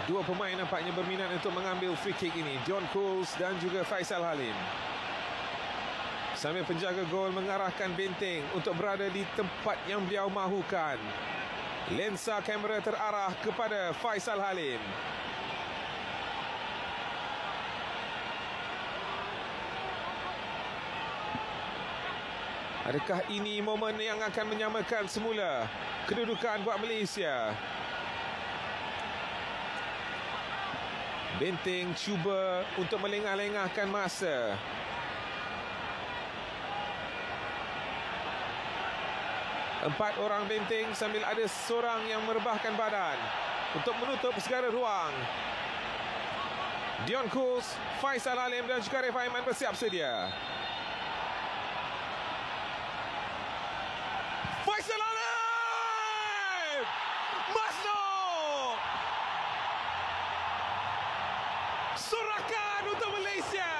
Dua pemain nampaknya berminat untuk mengambil free kick ini, Dion Coles dan juga Faisal Halim. Sambil penjaga gol mengarahkan benteng untuk berada di tempat yang beliau mahukan. Lensa kamera terarah kepada Faisal Halim. Adakah ini momen yang akan menyamakan semula kedudukan buat Malaysia? Benteng cuba untuk melengah-lengahkan masa. Empat orang benteng sambil ada seorang yang merebahkan badan untuk menutup segala ruang. Dion Coles, Faisal Halim dan juga Arif Aiman bersiap sedia. Faisal Halim! Masuk! Sorakan untuk Malaysia!